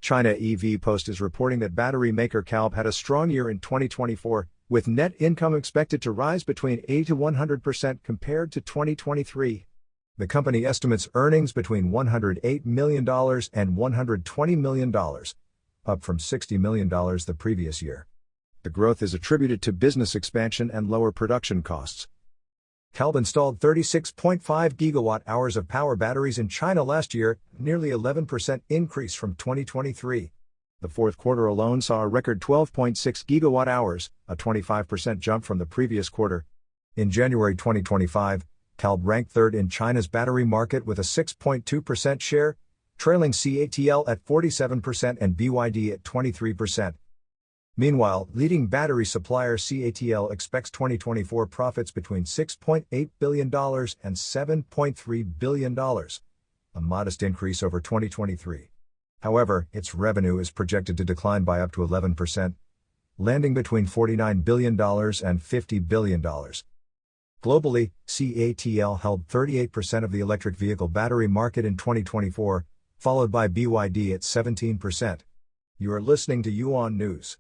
China EV Post is reporting that battery maker CALB had a strong year in 2024, with net income expected to rise between 80 to 100% compared to 2023. The company estimates earnings between $108 million and $120 million, up from $60 million the previous year. The growth is attributed to business expansion and lower production costs. CALB installed 36.5 gigawatt-hours of power batteries in China last year, nearly 11% increase from 2023. The fourth quarter alone saw a record 12.6 gigawatt-hours, a 25% jump from the previous quarter. In January 2025, CALB ranked third in China's battery market with a 6.2% share, trailing CATL at 47% and BYD at 23%. Meanwhile, leading battery supplier CATL expects 2024 profits between $6.8 billion and $7.3 billion, a modest increase over 2023. However, its revenue is projected to decline by up to 11%, landing between $49 billion and $50 billion. Globally, CATL held 38% of the electric vehicle battery market in 2024, followed by BYD at 17%. You are listening to Yuan News.